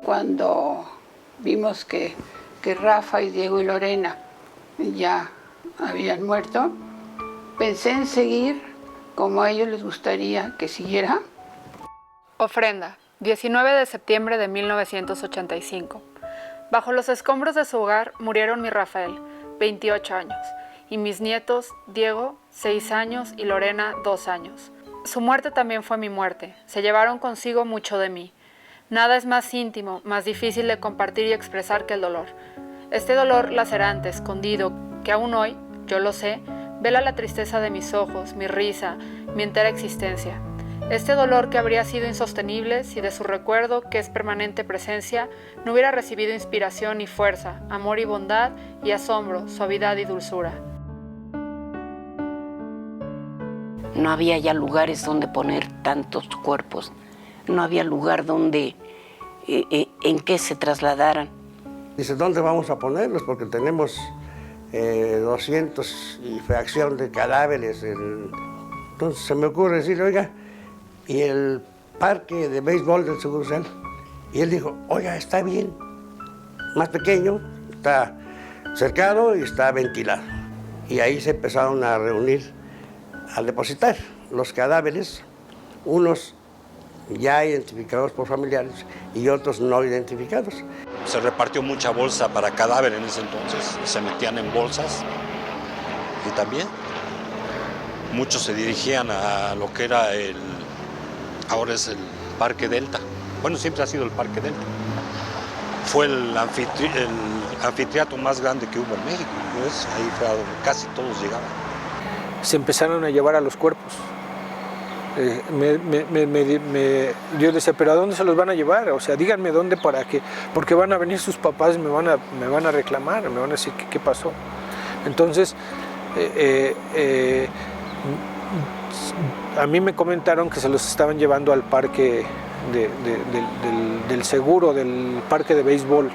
Cuando vimos que Rafa y Diego y Lorena ya habían muerto, pensé en seguir como a ellos les gustaría que siguiera. Ofrenda, 19 de septiembre de 1985. Bajo los escombros de su hogar murieron mi Rafael, 28 años, y mis nietos, Diego, 6 años, y Lorena, 2 años. Su muerte también fue mi muerte. Se llevaron consigo mucho de mí. Nada es más íntimo, más difícil de compartir y expresar que el dolor. Este dolor lacerante, escondido, que aún hoy, yo lo sé, vela la tristeza de mis ojos, mi risa, mi entera existencia. Este dolor que habría sido insostenible si de su recuerdo, que es permanente presencia, no hubiera recibido inspiración y fuerza, amor y bondad y asombro, suavidad y dulzura. No había ya lugares donde poner tantos cuerpos. No había lugar donde, en que se trasladaran. Dice, ¿dónde vamos a ponerlos? Porque tenemos 200 y fracción de cadáveres. Entonces se me ocurre decirle, oiga, y el parque de béisbol del Seguro Social. Y él dijo, oiga, está bien, más pequeño, está cercado y está ventilado. Y ahí se empezaron a reunir, a depositar los cadáveres, unos ya identificados por familiares y otros no identificados. Se repartió mucha bolsa para cadáver en ese entonces, se metían en bolsas y también muchos se dirigían a lo que era ahora es el Parque Delta. Bueno, siempre ha sido el Parque Delta. Fue el anfiteatro más grande que hubo en México, pues ahí fue a donde casi todos llegaban. Se empezaron a llevar a los cuerpos. Yo decía, ¿pero a dónde se los van a llevar? O sea, díganme dónde para que, porque van a venir sus papás y me van a reclamar, me van a decir qué pasó. Entonces, a mí me comentaron que se los estaban llevando al parque del seguro, del parque de béisbol.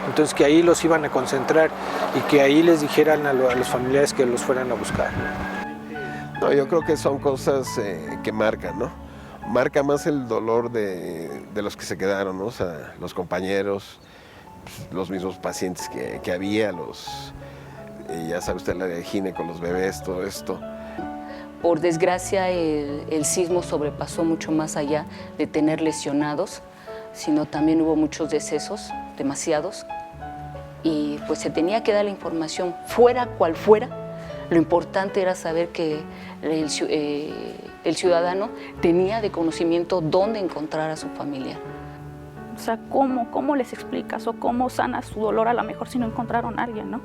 Entonces que ahí los iban a concentrar y que ahí les dijeran a los familiares que los fueran a buscar. No, yo creo que son cosas que marcan, ¿no? Marca más el dolor de los que se quedaron, ¿no? O sea, los compañeros, los mismos pacientes que había, ya sabe usted, la de gine con los bebés, todo esto. Por desgracia, el sismo sobrepasó mucho más allá de tener lesionados, sino también hubo muchos decesos, demasiados, y pues se tenía que dar la información, fuera cual fuera. Lo importante era saber que el ciudadano tenía de conocimiento dónde encontrar a su familia. O sea, ¿cómo les explicas o cómo sanas su dolor a lo mejor si no encontraron a alguien, ¿no?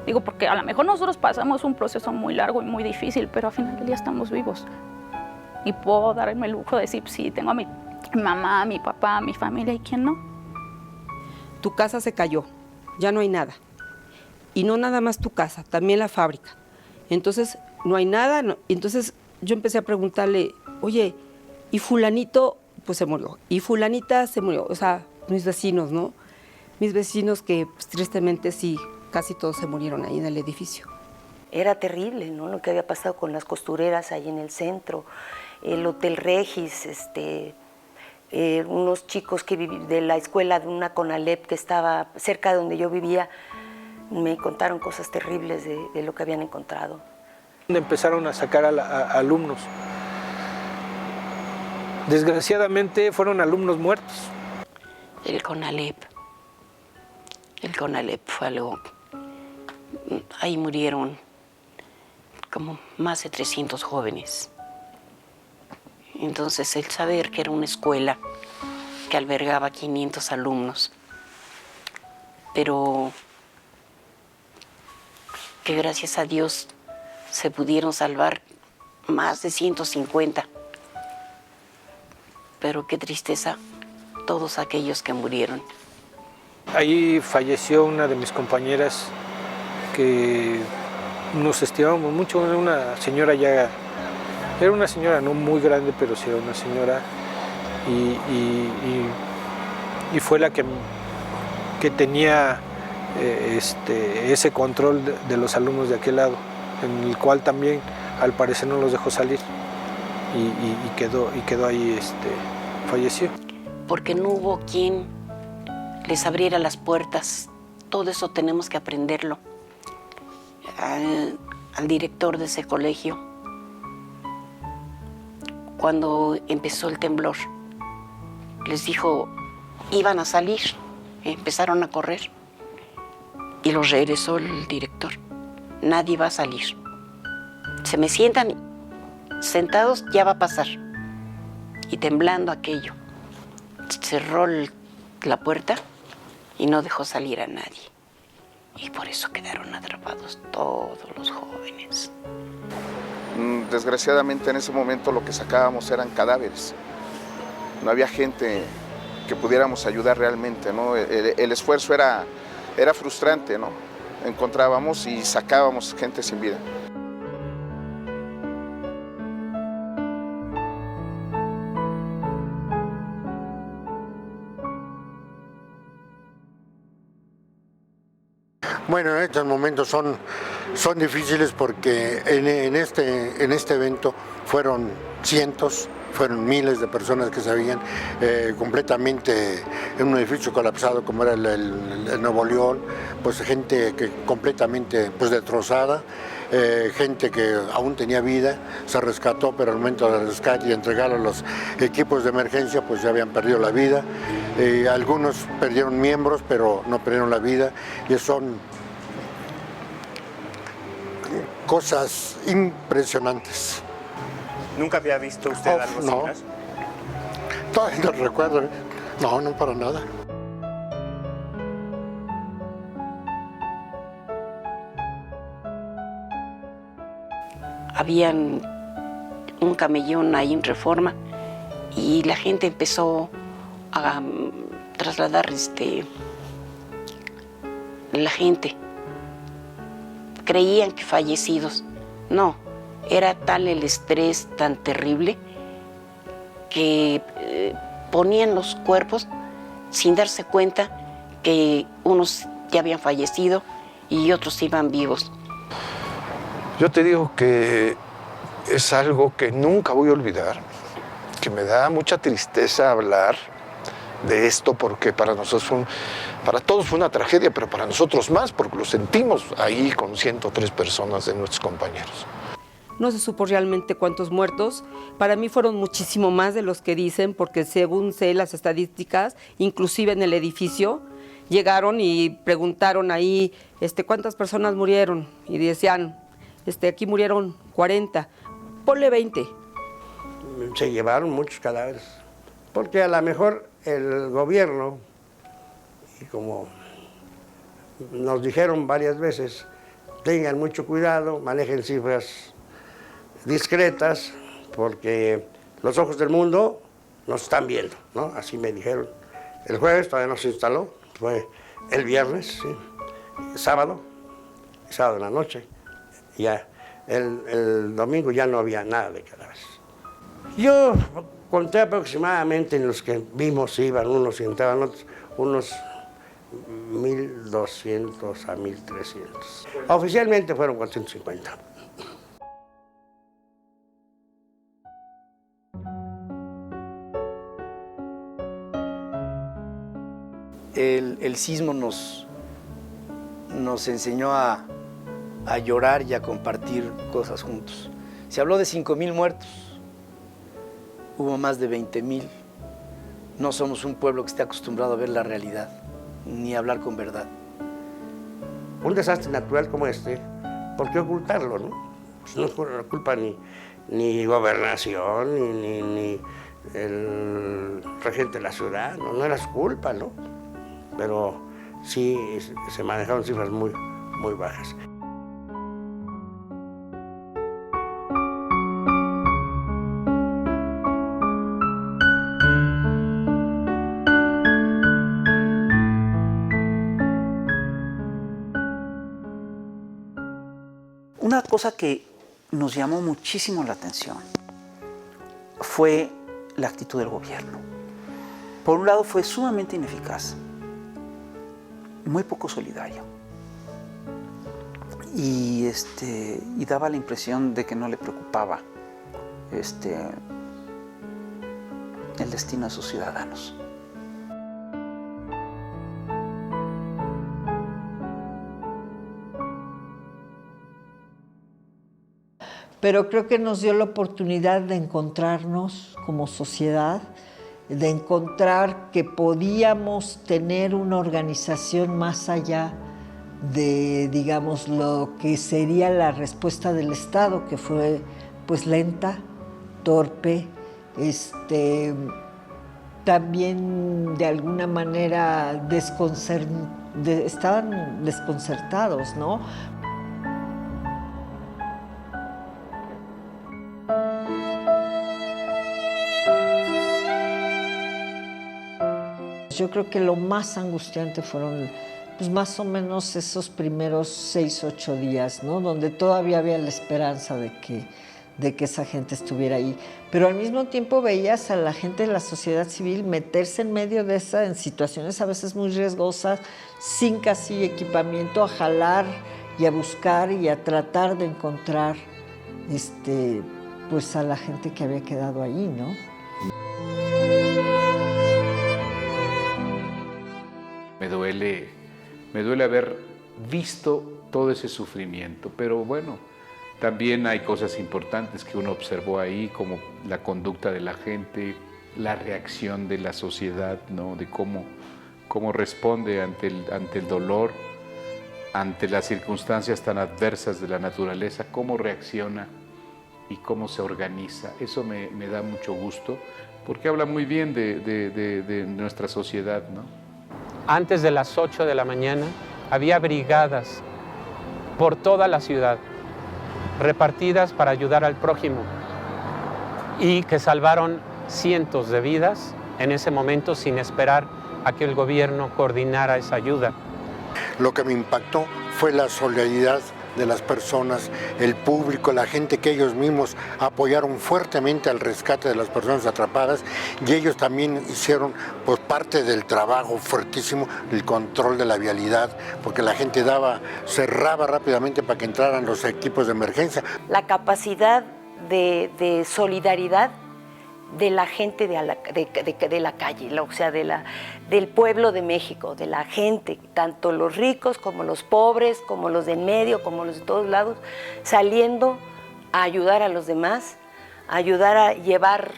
Digo, porque a lo mejor nosotros pasamos un proceso muy largo y muy difícil, pero al final del día estamos vivos. Y puedo darme el lujo de decir, sí, tengo a mi mamá, a mi papá, a mi familia, ¿y quién no? Tu casa se cayó, ya no hay nada. Y no nada más tu casa, también la fábrica. Entonces, no hay nada. No. Entonces, yo empecé a preguntarle, oye, ¿y fulanito? Pues se murió. ¿Y fulanita se murió? O sea, mis vecinos, ¿no? Mis vecinos que, pues, tristemente, sí, casi todos se murieron ahí en el edificio. Era terrible, ¿no? Lo que había pasado con las costureras ahí en el centro, el Hotel Regis, unos chicos de la escuela de una CONALEP que estaba cerca de donde yo vivía, me contaron cosas terribles de lo que habían encontrado. Empezaron a sacar a alumnos. Desgraciadamente fueron alumnos muertos. El CONALEP fue algo... Ahí murieron como más de 300 jóvenes. Entonces, el saber que era una escuela que albergaba 500 alumnos, pero que gracias a Dios se pudieron salvar más de 150. Pero qué tristeza todos aquellos que murieron. Ahí falleció una de mis compañeras que nos estimamos mucho, era una señora no muy grande, pero sí era una señora, y fue la que tenía ese control de los alumnos de aquel lado, en el cual también al parecer no los dejó salir y quedó ahí, falleció. Porque no hubo quien les abriera las puertas. Todo eso tenemos que aprenderlo. Al director de ese colegio, cuando empezó el temblor, les dijo, iban a salir, empezaron a correr y los regresó el director. Nadie va a salir. Se me sientan sentados, ya va a pasar. Y temblando aquello, cerró la puerta y no dejó salir a nadie. Y por eso quedaron atrapados todos los jóvenes. Desgraciadamente en ese momento lo que sacábamos eran cadáveres. No había gente que pudiéramos ayudar realmente, ¿no? El esfuerzo era frustrante, ¿no? Encontrábamos y sacábamos gente sin vida. Bueno, estos momentos son difíciles porque en este evento fueron cientos, fueron miles de personas que se habían completamente en un edificio colapsado como era el Nuevo León, pues gente que completamente pues destrozada, gente que aún tenía vida, se rescató, pero al momento del rescate y entregar a los equipos de emergencia pues ya habían perdido la vida, algunos perdieron miembros pero no perdieron la vida y son cosas impresionantes. ¿Nunca había visto usted algo similar? Todavía no recuerdo. No para nada. Habían un camellón ahí en Reforma y la gente empezó a trasladar la gente. Creían que fallecidos. No, era tal el estrés tan terrible que ponían los cuerpos sin darse cuenta que unos ya habían fallecido y otros iban vivos. Yo te digo que es algo que nunca voy a olvidar, que me da mucha tristeza hablar de esto porque para nosotros para todos fue una tragedia, pero para nosotros más, porque lo sentimos ahí con 103 personas de nuestros compañeros. No se supo realmente cuántos muertos. Para mí fueron muchísimo más de los que dicen, porque según sé las estadísticas, inclusive en el edificio, llegaron y preguntaron ahí cuántas personas murieron. Y decían, aquí murieron 40, ponle 20. Se llevaron muchos cadáveres, porque a lo mejor el gobierno, y como nos dijeron varias veces, tengan mucho cuidado, manejen cifras discretas, porque los ojos del mundo nos están viendo, ¿no? Así me dijeron. El jueves todavía no se instaló, fue el viernes, ¿sí? sábado en la noche. Ya el domingo ya no había nada de cadáveres. Yo conté aproximadamente en los que vimos, iban unos y entraban otros, unos 1.200 a 1.300. Oficialmente fueron 450. El sismo nos enseñó a llorar y a compartir cosas juntos. Se habló de 5,000 muertos, hubo más de 20,000. No somos un pueblo que esté acostumbrado a ver la realidad, ni a hablar con verdad. Un desastre natural como este, ¿por qué ocultarlo, no? Pues no es culpa ni gobernación, ni el regente de la ciudad, no era su culpa, ¿no? Pero sí se manejaron cifras muy bajas. Una cosa que nos llamó muchísimo la atención fue la actitud del gobierno. Por un lado fue sumamente ineficaz, muy poco solidario y daba la impresión de que no le preocupaba el destino de sus ciudadanos. pero creo que nos dio la oportunidad de encontrarnos como sociedad, de encontrar que podíamos tener una organización más allá de, digamos, lo que sería la respuesta del Estado, que fue pues lenta, torpe, también de alguna manera estaban desconcertados, ¿no? Yo creo que lo más angustiante fueron pues más o menos esos primeros 6, 8 días, ¿no? Donde todavía había la esperanza de que esa gente estuviera ahí. Pero al mismo tiempo veías a la gente de la sociedad civil meterse en medio de en situaciones a veces muy riesgosas, sin casi equipamiento, a jalar y a buscar y a tratar de encontrar pues a la gente que había quedado ahí, ¿no? Me duele haber visto todo ese sufrimiento, pero bueno, también hay cosas importantes que uno observó ahí, como la conducta de la gente, la reacción de la sociedad, ¿no? De cómo responde ante el dolor, ante las circunstancias tan adversas de la naturaleza, cómo reacciona y cómo se organiza. Eso me da mucho gusto, porque habla muy bien de nuestra sociedad, ¿no? Antes de las 8 de la mañana había brigadas por toda la ciudad, repartidas para ayudar al prójimo y que salvaron cientos de vidas en ese momento sin esperar a que el gobierno coordinara esa ayuda. Lo que me impactó fue la solidaridad de las personas, el público, la gente que ellos mismos apoyaron fuertemente al rescate de las personas atrapadas, y ellos también hicieron pues parte del trabajo fuertísimo, el control de la vialidad, porque la gente cerraba rápidamente para que entraran los equipos de emergencia. La capacidad de solidaridad de la gente de la calle, o sea, del pueblo de México, de la gente, tanto los ricos como los pobres, como los de en medio, como los de todos lados, saliendo a ayudar a los demás, a ayudar a llevar.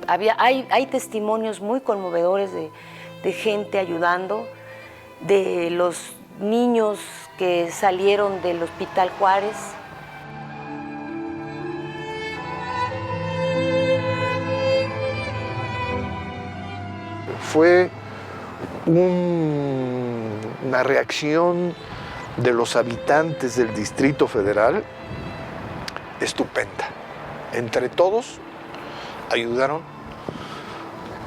Hay testimonios muy conmovedores de gente ayudando, de los niños que salieron del Hospital Juárez. Fue una reacción de los habitantes del Distrito Federal estupenda. Entre todos ayudaron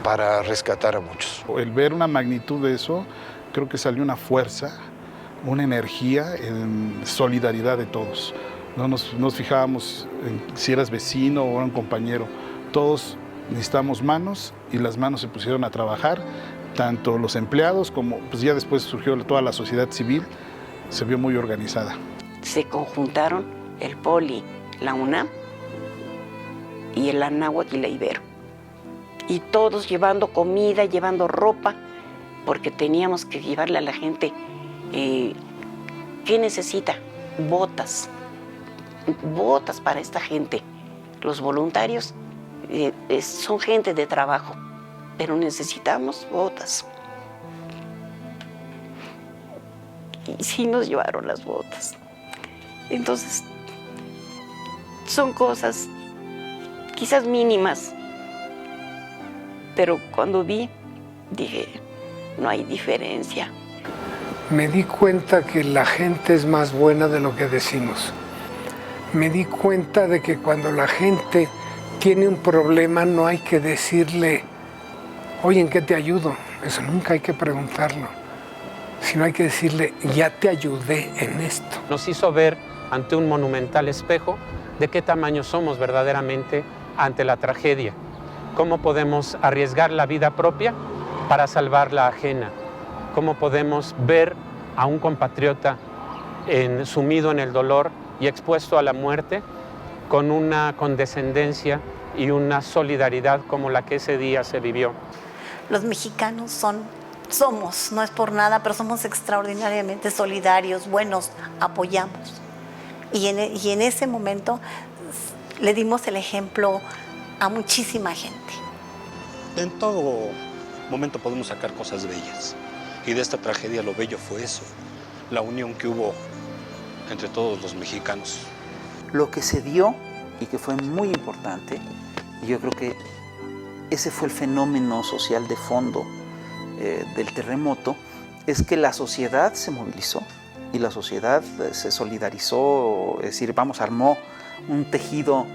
para rescatar a muchos. El ver una magnitud de eso, creo que salió una fuerza, una energía en solidaridad de todos. No nos fijábamos en si eras vecino o era un compañero. Todos necesitamos manos y las manos se pusieron a trabajar, tanto los empleados como pues ya después surgió toda la sociedad civil, se vio muy organizada. Se conjuntaron el Poli, la UNAM y el Anáhuac y la Ibero. Y todos llevando comida, llevando ropa, porque teníamos que llevarle a la gente ¿qué necesita? Botas para esta gente. Los voluntarios son gente de trabajo, pero necesitamos botas. Y sí nos llevaron las botas. Entonces, son cosas quizás mínimas, pero cuando vi, dije, no hay diferencia. Me di cuenta que la gente es más buena de lo que decimos. Me di cuenta de que cuando la gente tiene un problema no hay que decirle, oye, ¿en qué te ayudo? Eso nunca hay que preguntarlo, sino hay que decirle, ya te ayudé en esto. Nos hizo ver ante un monumental espejo de qué tamaño somos verdaderamente ante la tragedia. Cómo podemos arriesgar la vida propia para salvar la ajena. Cómo podemos ver a un compatriota sumido en el dolor y expuesto a la muerte con una condescendencia y una solidaridad como la que ese día se vivió. Los mexicanos somos, no es por nada, pero somos extraordinariamente solidarios, buenos, apoyamos. Y en ese momento le dimos el ejemplo a muchísima gente. En todo momento podemos sacar cosas bellas. Y de esta tragedia lo bello fue eso, la unión que hubo entre todos los mexicanos. Lo que se dio y que fue muy importante, y yo creo que ese fue el fenómeno social de fondo del terremoto, es que la sociedad se movilizó y la sociedad se solidarizó, es decir, armó un tejido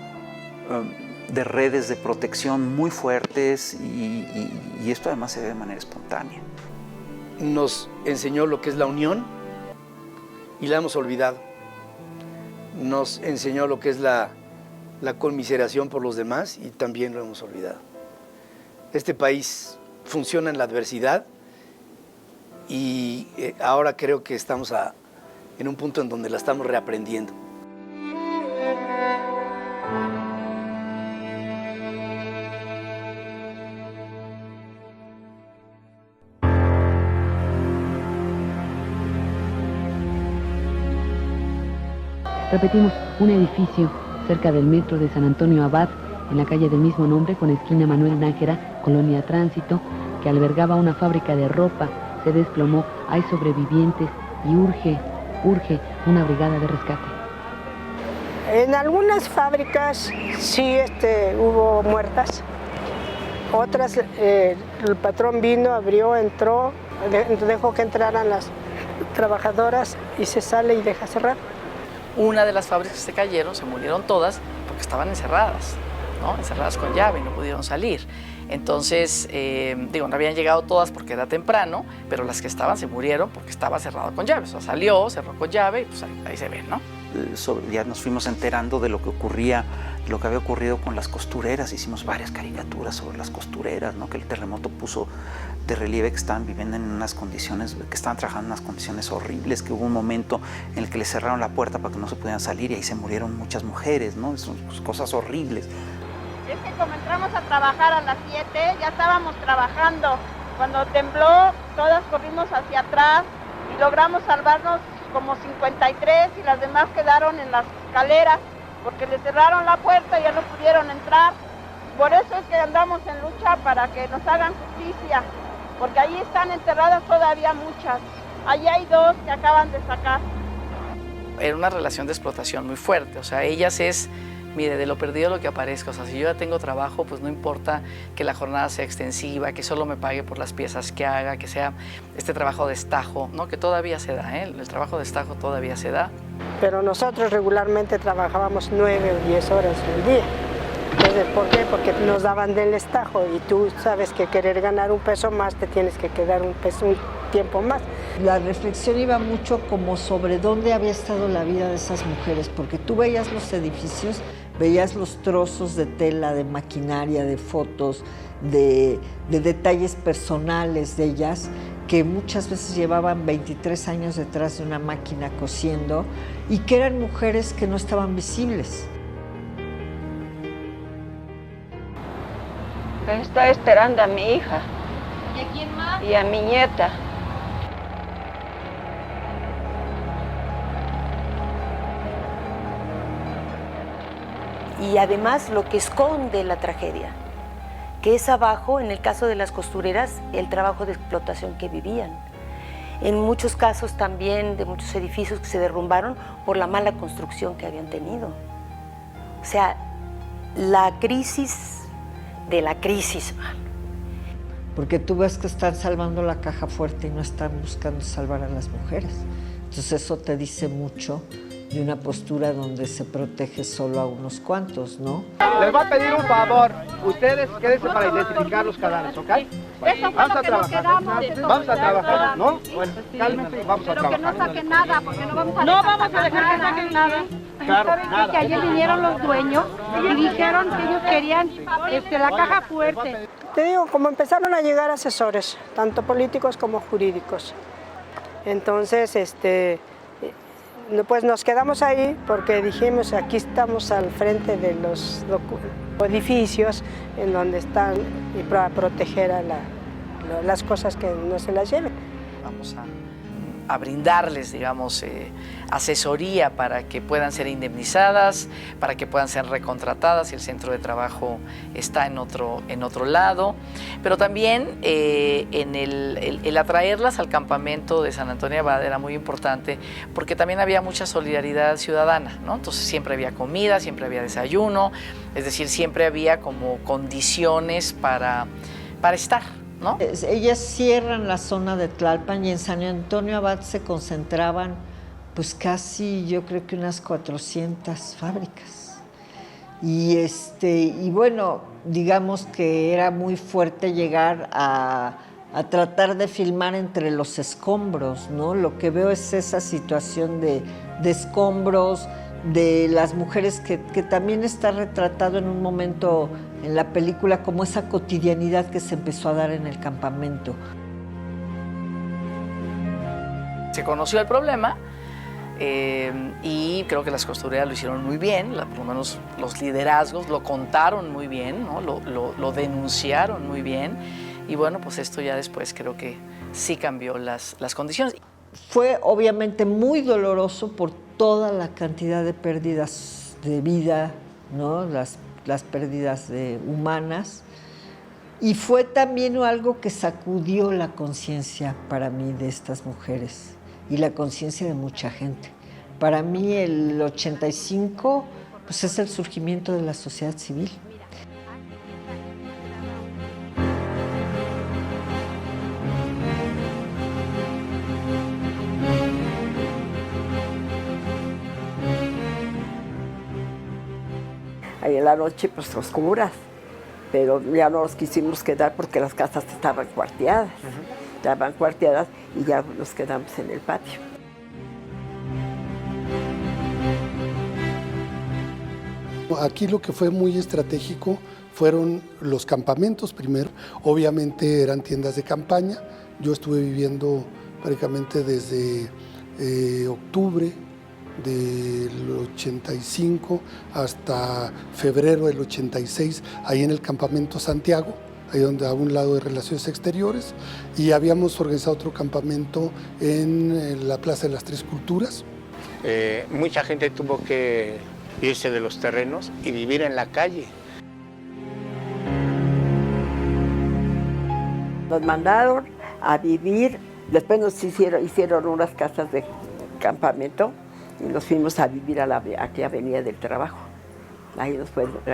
de redes de protección muy fuertes y esto además se ve de manera espontánea. Nos enseñó lo que es la unión y la hemos olvidado. Nos enseñó lo que es la conmiseración por los demás y también lo hemos olvidado. Este país funciona en la adversidad y ahora creo que estamos en un punto en donde la estamos reaprendiendo. Repetimos, un edificio cerca del metro de San Antonio Abad, en la calle del mismo nombre, con esquina Manuel Nájera, Colonia Tránsito, que albergaba una fábrica de ropa, se desplomó. Hay sobrevivientes y urge una brigada de rescate. En algunas fábricas sí hubo muertas, otras el patrón vino, abrió, entró, dejó que entraran las trabajadoras y se sale y deja cerrar. Una de las fábricas que se cayeron, se murieron todas porque estaban encerradas, ¿no? Encerradas con llave y no pudieron salir. Entonces, no habían llegado todas porque era temprano, pero las que estaban se murieron porque estaba cerrado con llave. O sea, salió, cerró con llave y pues ahí se ve, ¿no? Ya nos fuimos enterando de lo que ocurría, lo que había ocurrido con las costureras. Hicimos varias caricaturas sobre las costureras, ¿no? Que el terremoto puso de relieve que estaban viviendo en unas condiciones, que estaban trabajando en unas condiciones horribles, que hubo un momento en el que les cerraron la puerta para que no se pudieran salir y ahí se murieron muchas mujeres, ¿no? Son cosas horribles. Es que como entramos a trabajar a las 7, ya estábamos trabajando. Cuando tembló, todas corrimos hacia atrás y logramos salvarnos como 53 y las demás quedaron en las escaleras porque les cerraron la puerta y ya no pudieron entrar. Por eso es que andamos en lucha para que nos hagan justicia, porque ahí están enterradas todavía muchas. Allí hay 2 que acaban de sacar. Era una relación de explotación muy fuerte, o sea, ellas es, mire, de lo perdido lo que aparezca, o sea, si yo ya tengo trabajo, pues no importa que la jornada sea extensiva, que solo me pague por las piezas que haga, que sea este trabajo de estajo, ¿no? Que todavía se da, ¿eh? El trabajo de estajo todavía se da. Pero nosotros regularmente trabajábamos 9 o 10 horas al día. Entonces, ¿por qué? Porque nos daban del estajo y tú sabes que querer ganar un peso más te tienes que quedar un tiempo más. La reflexión iba mucho como sobre dónde había estado la vida de esas mujeres, porque tú veías los edificios, veías los trozos de tela, de maquinaria, de fotos, de detalles personales de ellas, que muchas veces llevaban 23 años detrás de una máquina cosiendo y que eran mujeres que no estaban visibles. Está esperando a mi hija. ¿Y a quién más? Y a mi nieta. Y además lo que esconde la tragedia, que es abajo, en el caso de las costureras, el trabajo de explotación que vivían. En muchos casos también de muchos edificios que se derrumbaron por la mala construcción que habían tenido. O sea, la crisis de la crisis. Porque tú ves que están salvando la caja fuerte y no están buscando salvar a las mujeres. Entonces eso te dice mucho de una postura donde se protege solo a unos cuantos, ¿no? Les voy a pedir un favor. Ustedes quédense para identificar los cadáveres, ¿ok? Vamos a trabajar. Vamos a trabajar, ¿no? Bueno, cálmense y vamos a trabajar. Pero que no saquen nada, porque no vamos a dejar que saquen nada. Claro, ¿Saben nada. que ayer vinieron los dueños y dijeron que ellos querían la caja fuerte? Te digo, como empezaron a llegar asesores, tanto políticos como jurídicos. Entonces, pues nos quedamos ahí porque dijimos, aquí estamos al frente de los edificios en donde están y para proteger a las cosas que no se las lleven. Vamos a brindarles, digamos, asesoría para que puedan ser indemnizadas, para que puedan ser recontratadas si el centro de trabajo está en otro lado, pero también el atraerlas al campamento de San Antonio Abad era muy importante porque también había mucha solidaridad ciudadana, ¿no? Entonces siempre había comida, siempre había desayuno, es decir, siempre había como condiciones para estar, ¿no? Ellas cierran la zona de Tlalpan y en San Antonio Abad se concentraban pues casi, yo creo que unas 400 fábricas. Y bueno, digamos que era muy fuerte llegar a tratar de filmar entre los escombros, ¿no? Lo que veo es esa situación de escombros, de las mujeres que también está retratado en un momento en la película como esa cotidianidad que se empezó a dar en el campamento. Se conoció el problema y creo que las costureras lo hicieron muy bien, por lo menos los liderazgos lo contaron muy bien, ¿no? Lo denunciaron muy bien y bueno, pues esto ya después creo que sí cambió las condiciones. Fue obviamente muy doloroso por toda la cantidad de pérdidas de vida, ¿no? Las pérdidas humanas. Y fue también algo que sacudió la conciencia para mí de estas mujeres y la conciencia de mucha gente. Para mí el 85 pues es el surgimiento de la sociedad civil. Ahí en la noche, pues oscuras, pero ya no nos quisimos quedar porque las casas estaban cuarteadas, y ya nos quedamos en el patio. Aquí lo que fue muy estratégico fueron los campamentos primero, obviamente eran tiendas de campaña, yo estuve viviendo prácticamente desde octubre del 85 hasta febrero del 86, ahí en el campamento Santiago, ahí donde a un lado de Relaciones Exteriores, y habíamos organizado otro campamento en la Plaza de las Tres Culturas. Mucha gente tuvo que irse de los terrenos y vivir en la calle. Nos mandaron a vivir, después nos hicieron unas casas de campamento, y nos fuimos a vivir a aquella Avenida del Trabajo. Ahí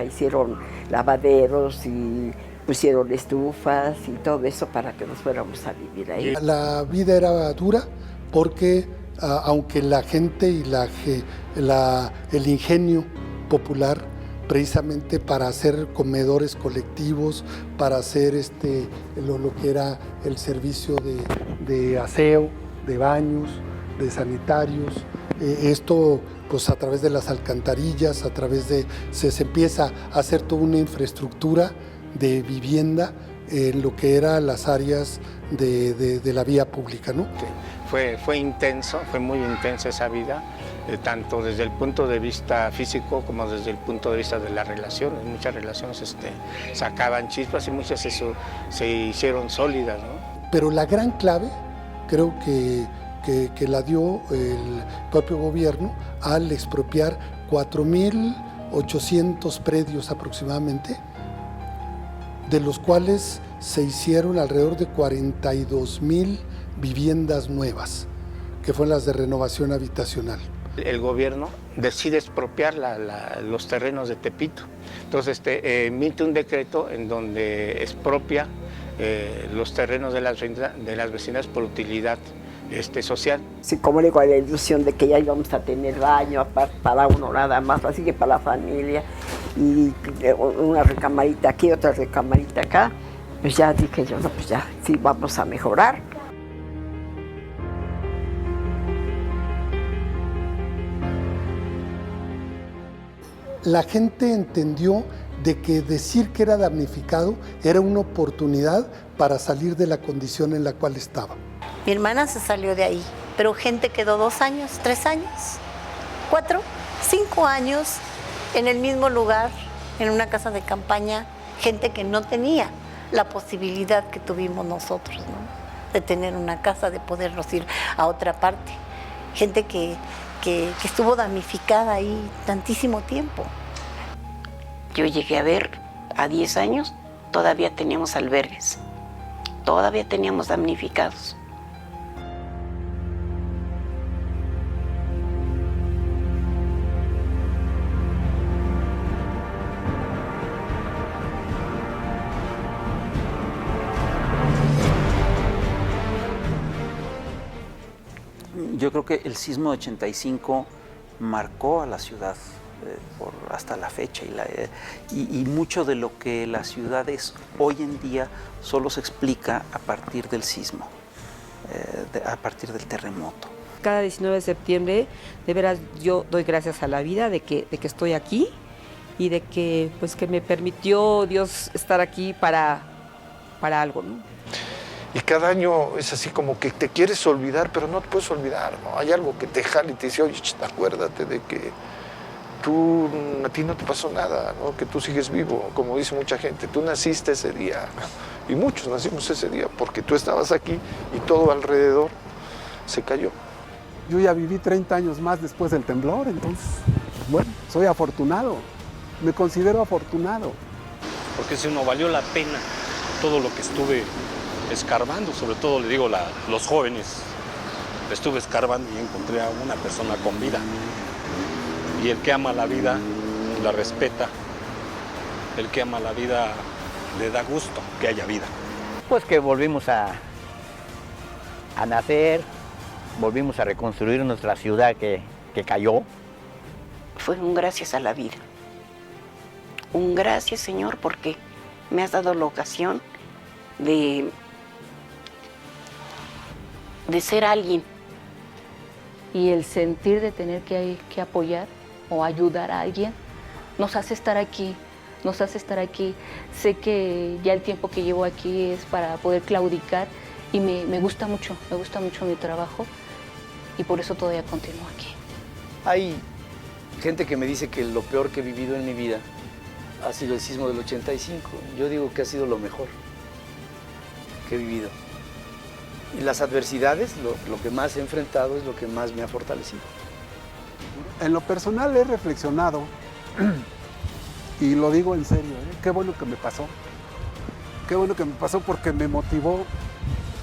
hicieron lavaderos y pusieron estufas y todo eso para que nos fuéramos a vivir ahí. La vida era dura porque aunque la gente y el ingenio popular precisamente para hacer comedores colectivos, para hacer lo que era el servicio de aseo, de baños, de sanitarios, esto pues a través de las alcantarillas, a través de se empieza a hacer toda una infraestructura de vivienda en lo que eran las áreas de la vía pública, ¿no? Fue intenso, fue muy intensa esa vida, tanto desde el punto de vista físico como desde el punto de vista de las relaciones. Muchas relaciones sacaban chispas y muchas se hicieron sólidas, ¿no? Pero la gran clave creo que la dio el propio gobierno al expropiar 4.800 predios aproximadamente, de los cuales se hicieron alrededor de 42.000 viviendas nuevas, que fueron las de renovación habitacional. El gobierno decide expropiar los terrenos de Tepito. Entonces emite un decreto en donde expropia los terrenos de las vecinas por utilidad social. Sí, como le digo, la ilusión de que ya íbamos a tener baño para uno nada más, así que para la familia, y una recamarita aquí, otra recamarita acá, pues ya dije yo, no, pues ya sí vamos a mejorar. La gente entendió de que decir que era damnificado era una oportunidad para salir de la condición en la cual estaba. Mi hermana se salió de ahí, pero gente quedó 2 años, 3 años, 4, 5 años en el mismo lugar, en una casa de campaña, gente que no tenía la posibilidad que tuvimos nosotros, ¿no? de tener una casa, de podernos ir a otra parte. Gente que estuvo damnificada ahí tantísimo tiempo. Yo llegué a ver, a 10 años, todavía teníamos albergues, todavía teníamos damnificados. Yo creo que el sismo de 85 marcó a la ciudad hasta la fecha y mucho de lo que la ciudad es hoy en día solo se explica a partir del sismo, a partir del terremoto. Cada 19 de septiembre, de veras, yo doy gracias a la vida de que estoy aquí y de que, pues, que me permitió Dios estar aquí para algo, ¿no? Y cada año es así como que te quieres olvidar, pero no te puedes olvidar, ¿no? Hay algo que te jala y te dice, oye, acuérdate de que a ti no te pasó nada, ¿no? Que tú sigues vivo, como dice mucha gente. Tú naciste ese día, y muchos nacimos ese día, porque tú estabas aquí y todo alrededor se cayó. Yo ya viví 30 años más después del temblor, entonces, bueno, soy afortunado, me considero afortunado. Porque si no valió la pena todo lo que estuve escarbando, sobre todo le digo los jóvenes, estuve escarbando y encontré a una persona con vida. Y el que ama la vida la respeta, el que ama la vida le da gusto que haya vida. Pues que volvimos a nacer, volvimos a reconstruir nuestra ciudad que cayó. Fue un gracias a la vida. Un gracias, Señor, porque me has dado la ocasión de ser alguien. Y el sentir de tener que apoyar o ayudar a alguien nos hace estar aquí, nos hace estar aquí. Sé que ya el tiempo que llevo aquí es para poder claudicar y me gusta mucho mi trabajo y por eso todavía continúo aquí. Hay gente que me dice que lo peor que he vivido en mi vida ha sido el sismo del 85. Yo digo que ha sido lo mejor que he vivido. Y las adversidades, lo que más he enfrentado es lo que más me ha fortalecido. En lo personal he reflexionado, y lo digo en serio, qué bueno que me pasó. Qué bueno que me pasó porque me motivó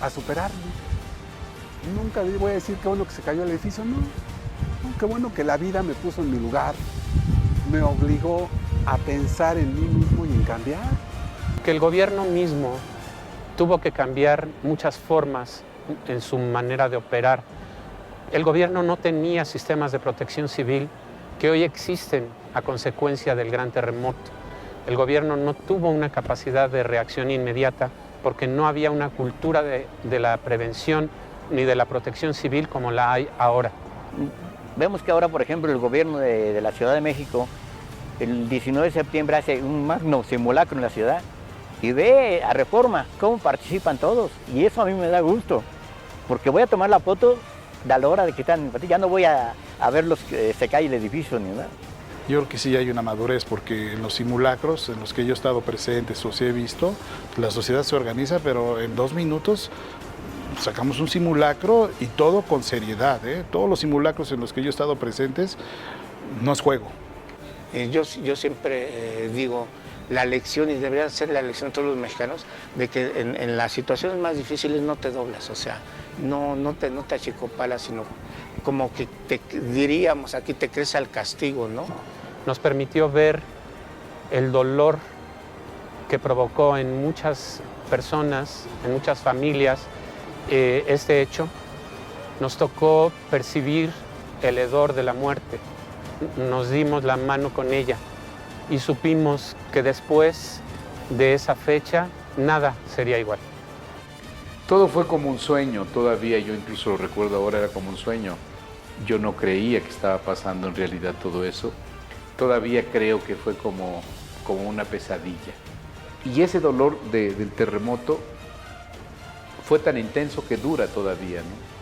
a superarme. Nunca voy a decir qué bueno que se cayó el edificio, no. Qué bueno que la vida me puso en mi lugar, me obligó a pensar en mí mismo y en cambiar. Que el gobierno mismo tuvo que cambiar muchas formas en su manera de operar. El gobierno no tenía sistemas de protección civil que hoy existen a consecuencia del gran terremoto. El gobierno no tuvo una capacidad de reacción inmediata porque no había una cultura de la prevención ni de la protección civil como la hay ahora. Vemos que ahora, por ejemplo, el gobierno de la Ciudad de México, el 19 de septiembre hace un magno simulacro en la ciudad y ve a Reforma cómo participan todos. Y eso a mí me da gusto, porque voy a tomar la foto a la hora de que están, ya no voy a ver los que se cae el edificio ni nada. Yo creo que sí hay una madurez, porque en los simulacros en los que yo he estado presente o sí he visto, la sociedad se organiza, pero en 2 minutos sacamos un simulacro y todo con seriedad, ¿eh? Todos los simulacros en los que yo he estado presentes no es juego. Yo siempre digo, la lección, y debería ser la lección de todos los mexicanos, de que en las situaciones más difíciles no te doblas, o sea, no te achicopalas, sino como que diríamos aquí, te crees al castigo, ¿no? Nos permitió ver el dolor que provocó en muchas personas, en muchas familias, este hecho. Nos tocó percibir el hedor de la muerte, nos dimos la mano con ella y supimos que después de esa fecha nada sería igual. Todo fue como un sueño, todavía yo incluso lo recuerdo ahora, era como un sueño. Yo no creía que estaba pasando en realidad todo eso. Todavía creo que fue como una pesadilla. Y ese dolor del terremoto fue tan intenso que dura todavía, ¿no?